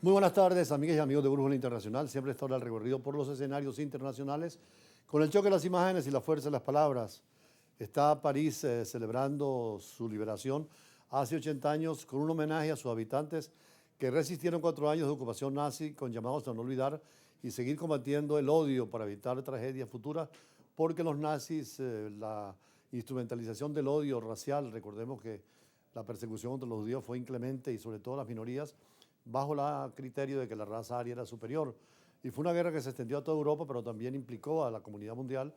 Muy buenas tardes, amigas y amigos de Brújula Internacional. Siempre está ahora el recorrido por los escenarios internacionales con el choque de las imágenes y la fuerza de las palabras. Está París celebrando su liberación hace 80 años con un homenaje a sus habitantes que resistieron 4 años de ocupación nazi con llamados a no olvidar y seguir combatiendo el odio para evitar tragedias futuras, porque los nazis, la instrumentalización del odio racial, recordemos que la persecución contra los judíos fue inclemente y sobre todo las minorías, bajo el criterio de que la raza aria era superior. Y fue una guerra que se extendió a toda Europa, pero también implicó a la comunidad mundial,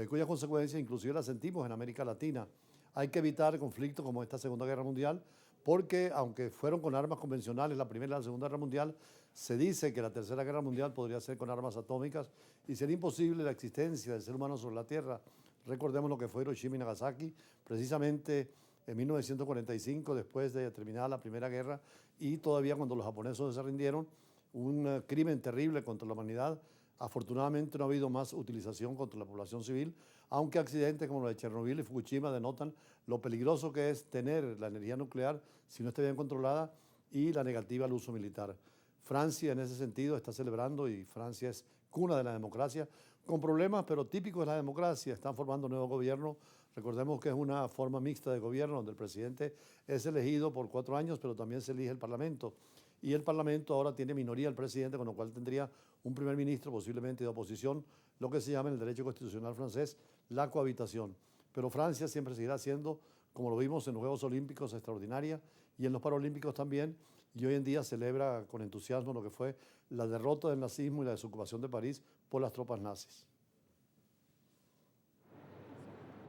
cuyas consecuencias inclusive las sentimos en América Latina. Hay que evitar conflictos como esta Segunda Guerra Mundial, porque aunque fueron con armas convencionales la Primera y la Segunda Guerra Mundial, se dice que la Tercera Guerra Mundial podría ser con armas atómicas y sería imposible la existencia del ser humano sobre la Tierra. Recordemos lo que fue Hiroshima y Nagasaki, precisamente en 1945, después de terminada la Primera Guerra, y todavía cuando los japoneses se rindieron, un crimen terrible contra la humanidad. Afortunadamente no ha habido más utilización contra la población civil, aunque accidentes como los de Chernobyl y Fukushima denotan lo peligroso que es tener la energía nuclear si no está bien controlada y la negativa al uso militar. Francia en ese sentido está celebrando, y Francia es cuna de la democracia, con problemas pero típicos de la democracia. Están formando un nuevo gobierno. Recordemos que es una forma mixta de gobierno donde el presidente es elegido por 4 años, pero también se elige el Parlamento. Y el Parlamento ahora tiene minoría el presidente, con lo cual tendría un primer ministro posiblemente de oposición, lo que se llama en el derecho constitucional francés la cohabitación. Pero Francia siempre seguirá siendo, como lo vimos en los Juegos Olímpicos, extraordinaria, y en los Paralímpicos también, y hoy en día celebra con entusiasmo lo que fue la derrota del nazismo y la desocupación de París por las tropas nazis.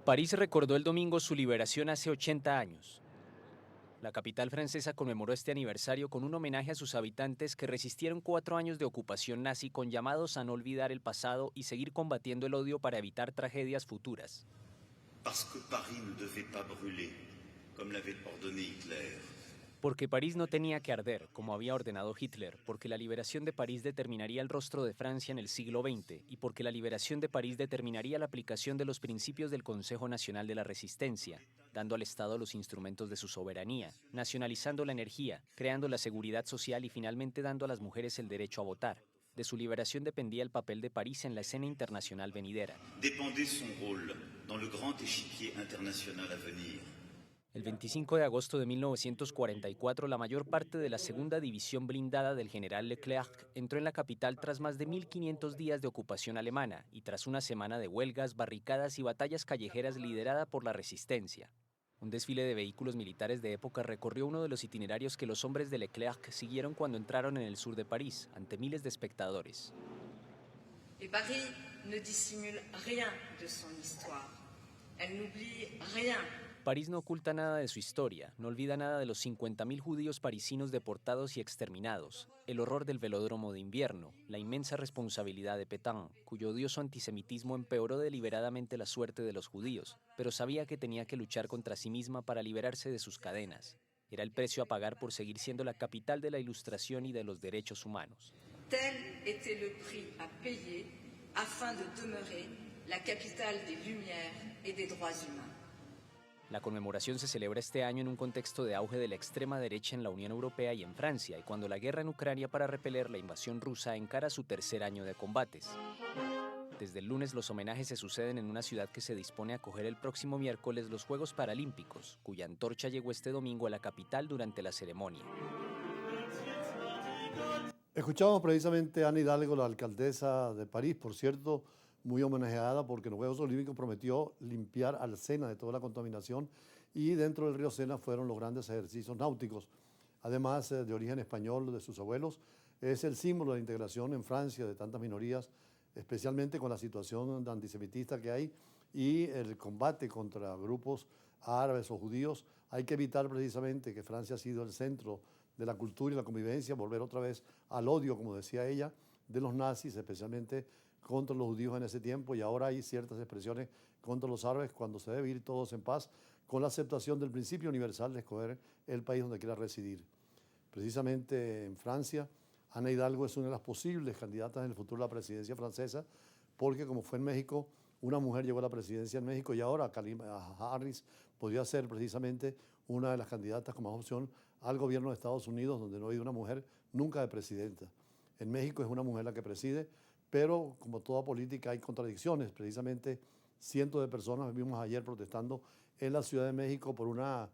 París recordó el domingo su liberación hace 80 años. La capital francesa conmemoró este aniversario con un homenaje a sus habitantes que resistieron 4 años de ocupación nazi con llamados a no olvidar el pasado y seguir combatiendo el odio para evitar tragedias futuras. Parce que Paris ne devait pas brûler, comme l'avait ordonné Hitler. Porque París no tenía que arder, como había ordenado Hitler, porque la liberación de París determinaría el rostro de Francia en el siglo XX, y porque la liberación de París determinaría la aplicación de los principios del Consejo Nacional de la Resistencia, dando al Estado los instrumentos de su soberanía, nacionalizando la energía, creando la seguridad social y finalmente dando a las mujeres el derecho a votar. De su liberación dependía el papel de París en la escena internacional venidera. Dépendait son rôle dans le grand échiquier international à venir. El 25 de agosto de 1944, la mayor parte de la segunda división blindada del general Leclerc entró en la capital tras más de 1.500 días de ocupación alemana y tras una semana de huelgas, barricadas y batallas callejeras liderada por la resistencia. Un desfile de vehículos militares de época recorrió uno de los itinerarios que los hombres de Leclerc siguieron cuando entraron en el sur de París, ante miles de espectadores. Et Paris ne dissimule rien de son histoire. Elle n'oublie rien. París no oculta nada de su historia, no olvida nada de los 50.000 judíos parisinos deportados y exterminados, el horror del velódromo de invierno, la inmensa responsabilidad de Pétain, cuyo odioso antisemitismo empeoró deliberadamente la suerte de los judíos, pero sabía que tenía que luchar contra sí misma para liberarse de sus cadenas. Era el precio a pagar por seguir siendo la capital de la Ilustración y de los derechos humanos. Tel était le prix à payer afin de demeurer la capitale des Lumières et des droits humains. La conmemoración se celebra este año en un contexto de auge de la extrema derecha en la Unión Europea y en Francia, y cuando la guerra en Ucrania para repeler la invasión rusa encara su tercer año de combates. Desde el lunes los homenajes se suceden en una ciudad que se dispone a acoger el próximo miércoles los Juegos Paralímpicos, cuya antorcha llegó este domingo a la capital durante la ceremonia. Escuchamos precisamente a Ana Hidalgo, la alcaldesa de París, por cierto, muy homenajeada porque en los Juegos Olímpicos prometió limpiar al Sena de toda la contaminación, y dentro del río Sena fueron los grandes ejercicios náuticos. Además, de origen español de sus abuelos, es el símbolo de la integración en Francia de tantas minorías, especialmente con la situación antisemitista que hay y el combate contra grupos árabes o judíos. Hay que evitar precisamente que Francia ha sido el centro de la cultura y la convivencia, volver otra vez al odio, como decía ella, de los nazis, especialmente contra los judíos en ese tiempo, y ahora hay ciertas expresiones contra los árabes cuando se debe vivir todos en paz, con la aceptación del principio universal de escoger el país donde quiera residir. Precisamente en Francia, Ana Hidalgo es una de las posibles candidatas en el futuro a la presidencia francesa, porque como fue en México, una mujer llegó a la presidencia en México, y ahora Kamala Harris podría ser precisamente una de las candidatas con más opción al gobierno de Estados Unidos, donde no hay una mujer nunca de presidenta. En México es una mujer la que preside, pero como toda política hay contradicciones. Precisamente cientos de personas vimos ayer protestando en la Ciudad de México por una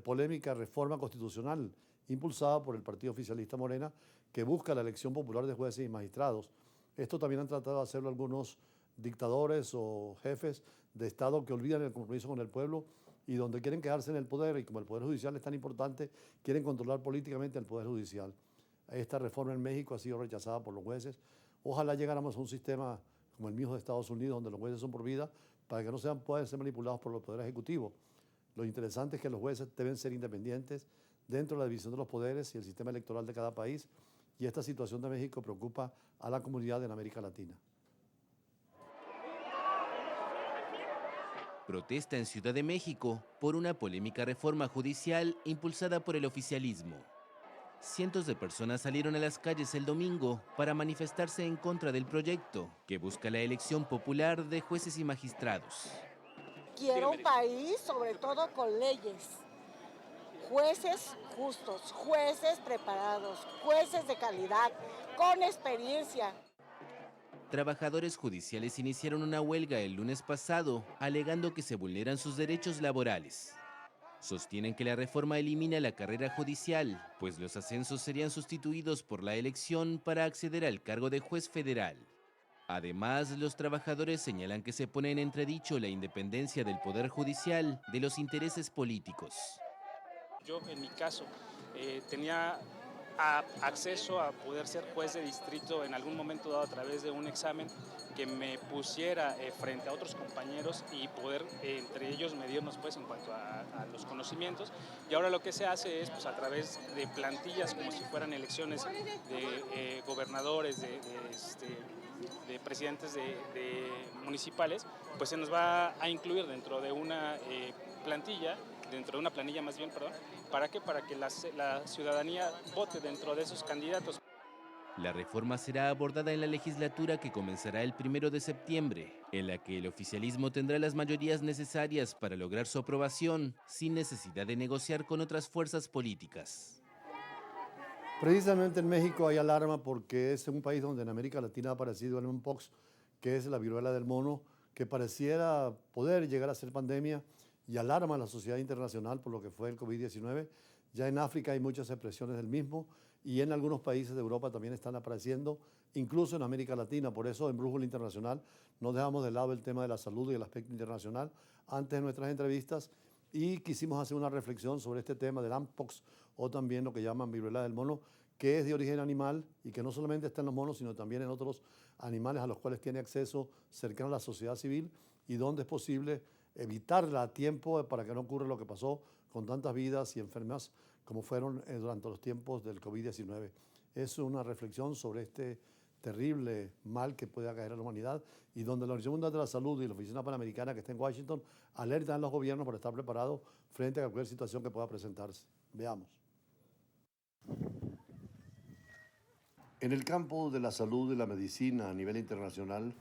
polémica reforma constitucional impulsada por el partido oficialista Morena, que busca la elección popular de jueces y magistrados. Esto también han tratado de hacerlo algunos dictadores o jefes de Estado que olvidan el compromiso con el pueblo y donde quieren quedarse en el poder, y como el Poder Judicial es tan importante, quieren controlar políticamente el Poder Judicial. Esta reforma en México ha sido rechazada por los jueces. Ojalá llegáramos a un sistema como el mismo de Estados Unidos, donde los jueces son por vida, para que no puedan ser manipulados por el Poder Ejecutivo. Lo interesante es que los jueces deben ser independientes dentro de la división de los poderes y el sistema electoral de cada país, y esta situación de México preocupa a la comunidad en América Latina. Protesta en Ciudad de México por una polémica reforma judicial impulsada por el oficialismo. Cientos de personas salieron a las calles el domingo para manifestarse en contra del proyecto, que busca la elección popular de jueces y magistrados. Quiero un país, sobre todo con leyes, jueces justos, jueces preparados, jueces de calidad, con experiencia. Trabajadores judiciales iniciaron una huelga el lunes pasado, alegando que se vulneran sus derechos laborales. Sostienen que la reforma elimina la carrera judicial, pues los ascensos serían sustituidos por la elección para acceder al cargo de juez federal. Además, los trabajadores señalan que se pone en entredicho la independencia del Poder Judicial de los intereses políticos. Yo, en mi caso, tenía acceso a poder ser juez de distrito en algún momento dado a través de un examen que me pusiera frente a otros compañeros y poder entre ellos medirnos pues en cuanto a los conocimientos, y ahora lo que se hace es pues a través de plantillas como si fueran elecciones de gobernadores, de presidentes de municipales, pues se nos va a incluir dentro de una planilla más bien, ¿para qué? Para que la ciudadanía vote dentro de esos candidatos. La reforma será abordada en la legislatura que comenzará el 1 de septiembre, en la que el oficialismo tendrá las mayorías necesarias para lograr su aprobación, sin necesidad de negociar con otras fuerzas políticas. Precisamente en México hay alarma porque es un país donde en América Latina ha aparecido el mpox, que es la viruela del mono, que pareciera poder llegar a ser pandemia y alarma a la sociedad internacional por lo que fue el COVID-19. Ya en África hay muchas expresiones del mismo y en algunos países de Europa también están apareciendo, incluso en América Latina. Por eso en Brújula Internacional no dejamos de lado el tema de la salud y el aspecto internacional antes de nuestras entrevistas, y quisimos hacer una reflexión sobre este tema del mpox, o también lo que llaman viruela del mono, que es de origen animal y que no solamente está en los monos, sino también en otros animales a los cuales tiene acceso cercano a la sociedad civil, y donde es posible evitarla a tiempo para que no ocurra lo que pasó con tantas vidas y enfermas como fueron durante los tiempos del COVID-19. Es una reflexión sobre este terrible mal que puede caer a la humanidad, y donde la Organización Mundial de la Salud y la Oficina Panamericana, que está en Washington, alertan a los gobiernos para estar preparados frente a cualquier situación que pueda presentarse. Veamos. En el campo de la salud y la medicina a nivel internacional,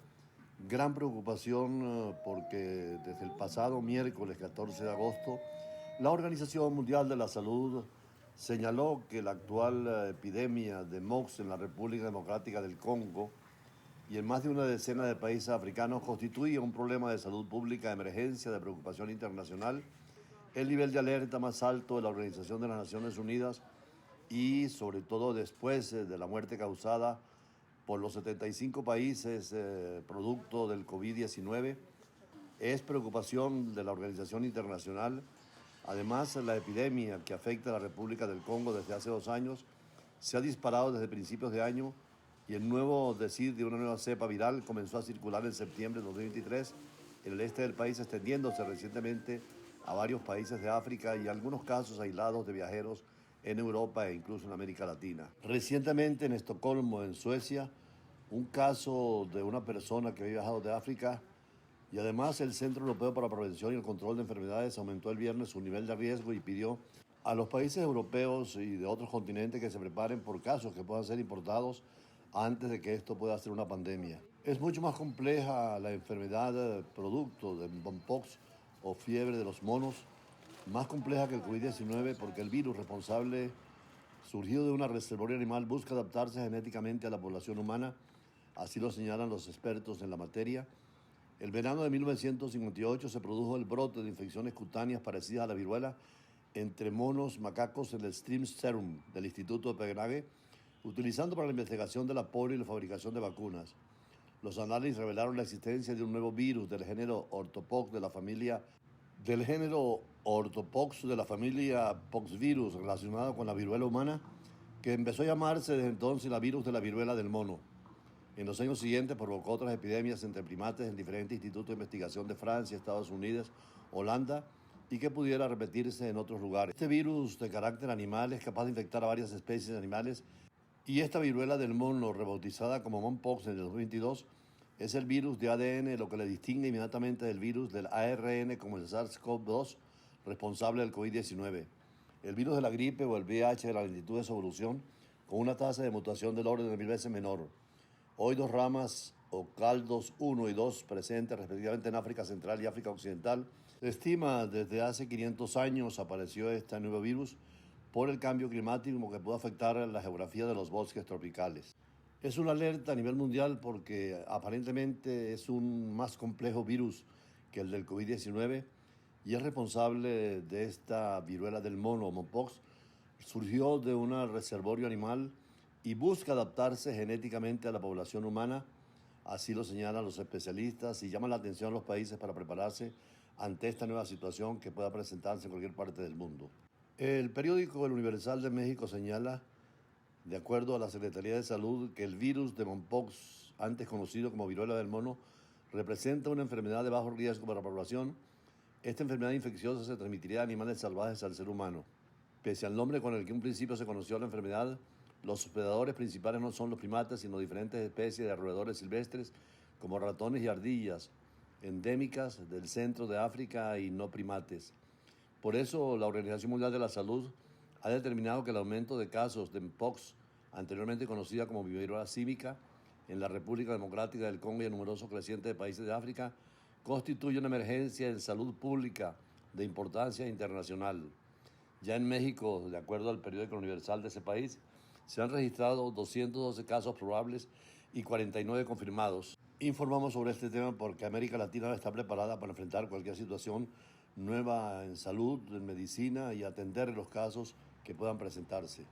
gran preocupación porque desde el pasado miércoles 14 de agosto, la Organización Mundial de la Salud señaló que la actual epidemia de MOX en la República Democrática del Congo y en más de una decena de países africanos constituye un problema de salud pública de emergencia de preocupación internacional, el nivel de alerta más alto de la Organización de las Naciones Unidas, y sobre todo después de la muerte causada por los 75 países producto del COVID-19, es preocupación de la organización internacional. Además, la epidemia que afecta a la República del Congo desde hace 2 años se ha disparado desde principios de año, y el nuevo decir de una nueva cepa viral comenzó a circular en septiembre de 2023 en el este del país, extendiéndose recientemente a varios países de África y algunos casos aislados de viajeros en Europa e incluso en América Latina. Recientemente en Estocolmo, en Suecia, un caso de una persona que había viajado de África, y además el Centro Europeo para la Prevención y el Control de Enfermedades aumentó el viernes su nivel de riesgo y pidió a los países europeos y de otros continentes que se preparen por casos que puedan ser importados antes de que esto pueda ser una pandemia. Es mucho más compleja la enfermedad producto de mpox o fiebre de los monos, más compleja que el COVID-19 porque el virus responsable surgido de una reservorio animal, busca adaptarse genéticamente a la población humana, así lo señalan los expertos en la materia. El verano de 1958 se produjo el brote de infecciones cutáneas parecidas a la viruela entre monos macacos en el Stream Serum del Instituto de Copenhague, utilizando para la investigación de la polio y la fabricación de vacunas. Los análisis revelaron la existencia de un nuevo virus del género Orthopox de la familia Poxvirus relacionado con la viruela humana, que empezó a llamarse desde entonces la virus de la viruela del mono. En los años siguientes provocó otras epidemias entre primates en diferentes institutos de investigación de Francia, Estados Unidos, Holanda, y que pudiera repetirse en otros lugares. Este virus de carácter animal es capaz de infectar a varias especies de animales, y esta viruela del mono, rebautizada como Monkeypox en el 2022, es el virus de ADN, lo que le distingue inmediatamente del virus del ARN como el SARS-CoV-2, responsable del COVID-19. El virus de la gripe o el VIH de la lentitud de su evolución, con una tasa de mutación del orden de 1000 veces menor. Hoy dos ramas o caldos 1 y 2 presentes respectivamente en África Central y África Occidental. Se estima desde hace 500 años apareció este nuevo virus por el cambio climático que puede afectar la geografía de los bosques tropicales. Es una alerta a nivel mundial porque aparentemente es un más complejo virus que el del COVID-19 y es responsable de esta viruela del mono, Monkeypox. Surgió de un reservorio animal y busca adaptarse genéticamente a la población humana, así lo señalan los especialistas, y llaman la atención a los países para prepararse ante esta nueva situación que pueda presentarse en cualquier parte del mundo. El periódico El Universal de México señala, de acuerdo a la Secretaría de Salud, que el virus de Monkeypox, antes conocido como viruela del mono, representa una enfermedad de bajo riesgo para la población. Esta enfermedad infecciosa se transmitiría de animales salvajes al ser humano. Pese al nombre con el que en un principio se conoció la enfermedad, los hospedadores principales no son los primates, sino diferentes especies de roedores silvestres, como ratones y ardillas, endémicas del centro de África y no primates. Por eso, la Organización Mundial de la Salud ha determinado que el aumento de casos de Mpox, anteriormente conocida como viruela símica, en la República Democrática del Congo y en numerosos crecientes de países de África, constituye una emergencia en salud pública de importancia internacional. Ya en México, de acuerdo al periódico Universal de ese país, se han registrado 212 casos probables y 49 confirmados. Informamos sobre este tema porque América Latina está preparada para enfrentar cualquier situación nueva en salud, en medicina y atender los casos que puedan presentarse.